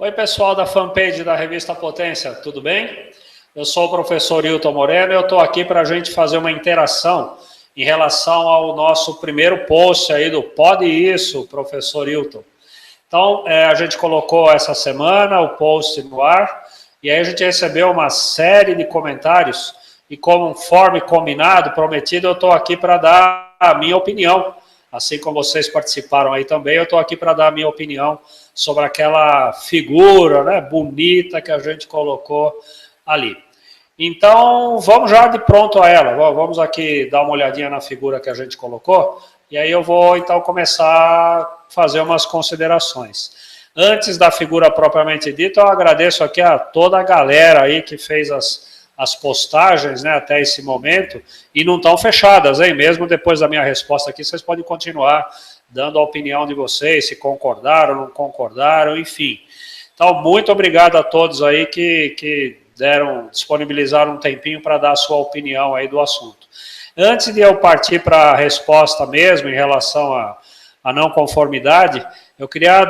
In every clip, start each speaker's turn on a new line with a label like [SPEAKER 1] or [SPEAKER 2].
[SPEAKER 1] Oi, pessoal da fanpage da Revista Potência, tudo bem? Eu sou o professor Hilton Moreno e eu estou aqui para a gente fazer uma interação em relação ao nosso primeiro post aí do Pode Isso, professor Hilton. Então, a gente colocou essa semana o post no ar e aí a gente recebeu uma série de comentários e conforme combinado, prometido, eu estou aqui para dar a minha opinião. Assim como vocês participaram aí também, eu estou aqui para dar a minha opinião sobre aquela figura, né, bonita que a gente colocou ali. Então, vamos já de pronto a ela. Vamos aqui dar uma olhadinha na figura que a gente colocou, e aí eu vou, então, começar a fazer umas considerações. Antes da figura propriamente dita, eu agradeço aqui a toda a galera aí que fez as postagens, né, até esse momento, e não estão fechadas, hein? Mesmo depois da minha resposta aqui, vocês podem continuar dando a opinião de vocês, se concordaram, não concordaram, enfim. Então, muito obrigado a todos aí que disponibilizaram um tempinho para dar a sua opinião aí do assunto. Antes de eu partir para a resposta mesmo, em relação à não conformidade, eu queria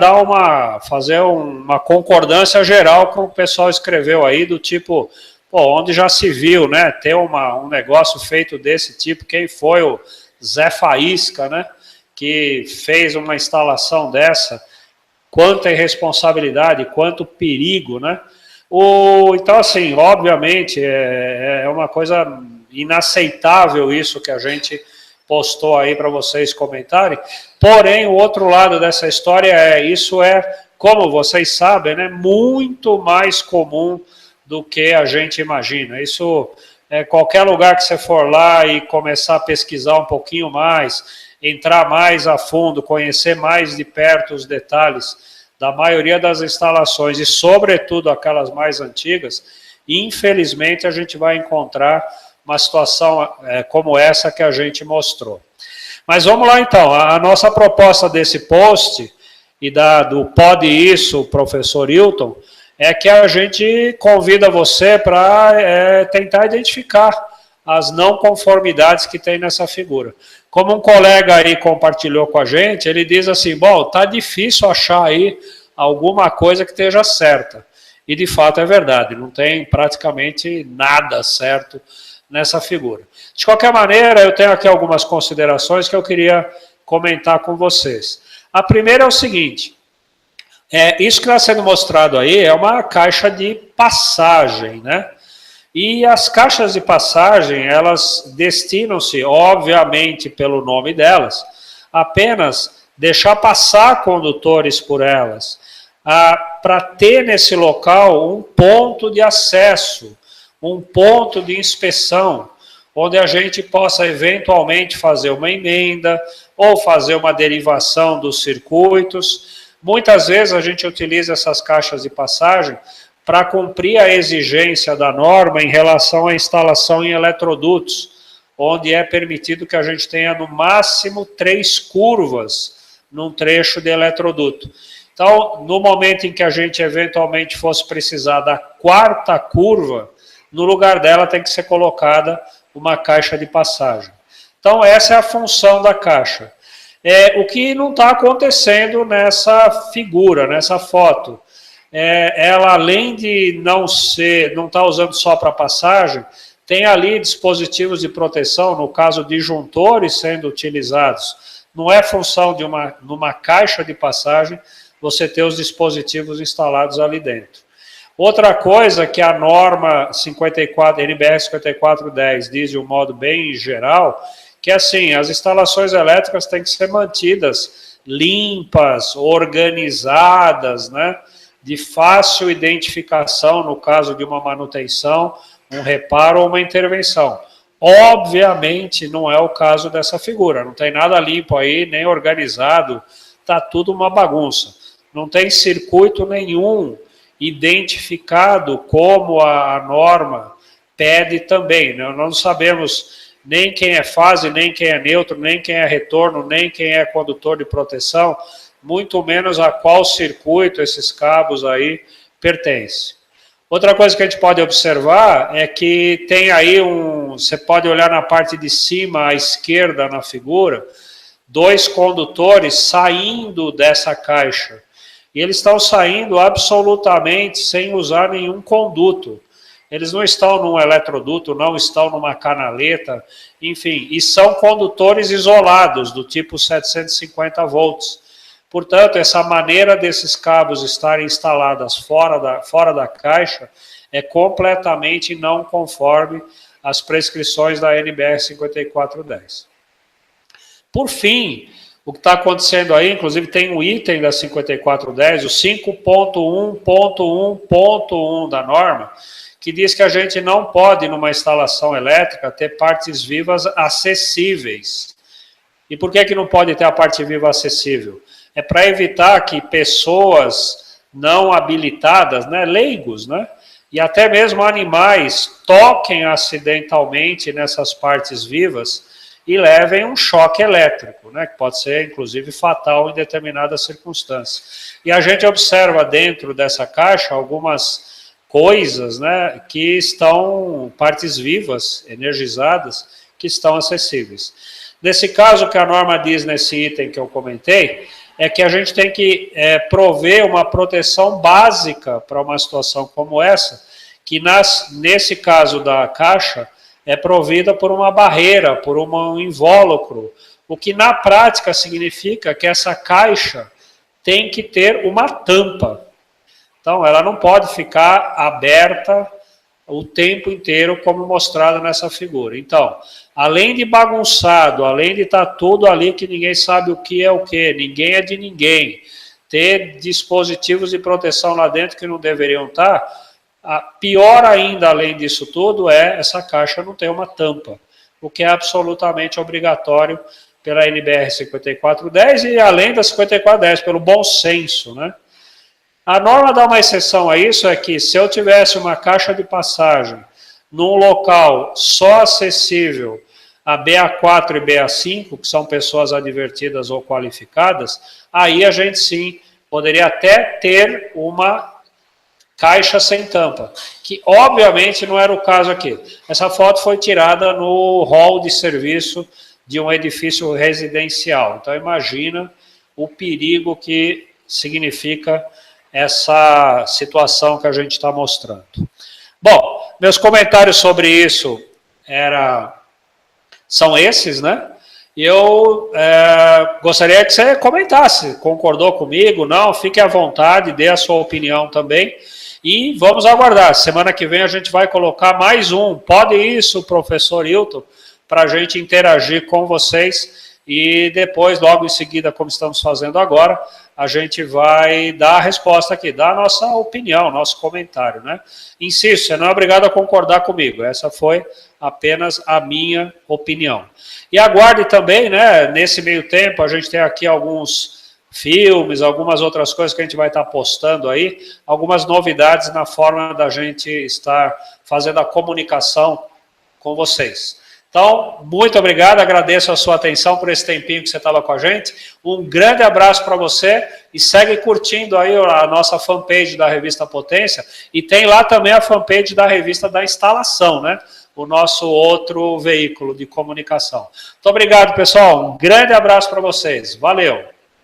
[SPEAKER 1] fazer uma concordância geral com o que o pessoal escreveu aí, do tipo... Pô, onde já se viu, né, ter um negócio feito desse tipo, quem foi o Zé Faísca, né, que fez uma instalação dessa, quanta irresponsabilidade, quanto perigo, né. Então, assim, obviamente, é uma coisa inaceitável isso que a gente postou aí para vocês comentarem, porém, o outro lado dessa história isso como vocês sabem, né, muito mais comum do que a gente imagina. Isso, qualquer lugar que você for lá e começar a pesquisar um pouquinho mais, entrar mais a fundo, conhecer mais de perto os detalhes da maioria das instalações e, sobretudo, aquelas mais antigas, infelizmente a gente vai encontrar uma situação como essa que a gente mostrou. Mas vamos lá então, a nossa proposta desse post e do Pode Isso, professor Hilton, é que a gente convida você para tentar identificar as não conformidades que tem nessa figura. Como um colega aí compartilhou com a gente, ele diz assim, bom, tá difícil achar aí alguma coisa que esteja certa. E de fato é verdade, não tem praticamente nada certo nessa figura. De qualquer maneira, eu tenho aqui algumas considerações que eu queria comentar com vocês. A primeira é o seguinte... isso que está sendo mostrado aí é uma caixa de passagem, né? E as caixas de passagem, elas destinam-se, obviamente pelo nome delas, apenas deixar passar condutores por elas, para ter nesse local um ponto de acesso, um ponto de inspeção, onde a gente possa eventualmente fazer uma emenda ou fazer uma derivação dos circuitos. Muitas vezes a gente utiliza essas caixas de passagem para cumprir a exigência da norma em relação à instalação em eletrodutos, onde é permitido que a gente tenha no máximo 3 curvas num trecho de eletroduto. Então, no momento em que a gente eventualmente fosse precisar da 4ª curva, no lugar dela tem que ser colocada uma caixa de passagem. Então, essa é a função da caixa. O que não está acontecendo nessa figura, nessa foto. Ela, além de não estar usando só para passagem, tem ali dispositivos de proteção, no caso disjuntores sendo utilizados. Não é função de numa caixa de passagem você ter os dispositivos instalados ali dentro. Outra coisa que a norma NBR 5410 diz de um modo bem geral, que assim, as instalações elétricas têm que ser mantidas limpas, organizadas, né, de fácil identificação no caso de uma manutenção, um reparo ou uma intervenção. Obviamente não é o caso dessa figura, não tem nada limpo aí, nem organizado, está tudo uma bagunça. Não tem circuito nenhum identificado como a norma pede também, né? Nós não sabemos nem quem é fase, nem quem é neutro, nem quem é retorno, nem quem é condutor de proteção, muito menos a qual circuito esses cabos aí pertencem. Outra coisa que a gente pode observar é que tem aí você pode olhar na parte de cima à esquerda na figura, 2 condutores saindo dessa caixa. E eles estão saindo absolutamente sem usar nenhum conduto. Eles não estão num eletroduto, não estão numa canaleta, enfim, e são condutores isolados, do tipo 750 volts. Portanto, essa maneira desses cabos estarem instalados fora da caixa é completamente não conforme às prescrições da NBR 5410. Por fim, o que está acontecendo aí, inclusive tem um item da 5410, o 5.1.1.1 da norma, que diz que a gente não pode, numa instalação elétrica, ter partes vivas acessíveis. E por que não pode ter a parte viva acessível? É para evitar que pessoas não habilitadas, né, leigos, né, e até mesmo animais toquem acidentalmente nessas partes vivas e levem um choque elétrico, né, que pode ser, inclusive, fatal em determinadas circunstâncias. E a gente observa dentro dessa caixa algumas coisas, né, que estão, partes vivas, energizadas, que estão acessíveis. Nesse caso, o que a norma diz nesse item que eu comentei, é que a gente tem que prover uma proteção básica para uma situação como essa, que nesse caso da caixa, é provida por uma barreira, por um invólucro, o que na prática significa que essa caixa tem que ter uma tampa. Então, ela não pode ficar aberta o tempo inteiro, como mostrado nessa figura. Então, além de bagunçado, além de estar tudo ali que ninguém sabe o que é o que, ninguém é de ninguém, ter dispositivos de proteção lá dentro que não deveriam estar, pior ainda, além disso tudo, é essa caixa não ter uma tampa, o que é absolutamente obrigatório pela NBR 5410 e além da 5410, pelo bom senso, né? A norma dá uma exceção a isso, é que se eu tivesse uma caixa de passagem num local só acessível a BA4 e BA5, que são pessoas advertidas ou qualificadas, aí a gente sim poderia até ter uma caixa sem tampa, que obviamente não era o caso aqui. Essa foto foi tirada no hall de serviço de um edifício residencial. Então imagina o perigo que significa essa situação que a gente está mostrando. Bom, meus comentários sobre isso são esses, né? E eu gostaria que você comentasse, concordou comigo, não, fique à vontade, dê a sua opinião também. E vamos aguardar, semana que vem a gente vai colocar mais um, pode isso, professor Hilton, para a gente interagir com vocês e depois, logo em seguida, como estamos fazendo agora, a gente vai dar a resposta aqui, dar a nossa opinião, nosso comentário, né? Insisto, você não é obrigado a concordar comigo, essa foi apenas a minha opinião. E aguarde também, né, nesse meio tempo, a gente tem aqui alguns filmes, algumas outras coisas que a gente vai estar postando aí, algumas novidades na forma da gente estar fazendo a comunicação com vocês. Então, muito obrigado, agradeço a sua atenção por esse tempinho que você estava com a gente. Um grande abraço para você e segue curtindo aí a nossa fanpage da Revista Potência e tem lá também a fanpage da Revista da Instalação, né? O nosso outro veículo de comunicação. Muito obrigado, pessoal. Um grande abraço para vocês. Valeu!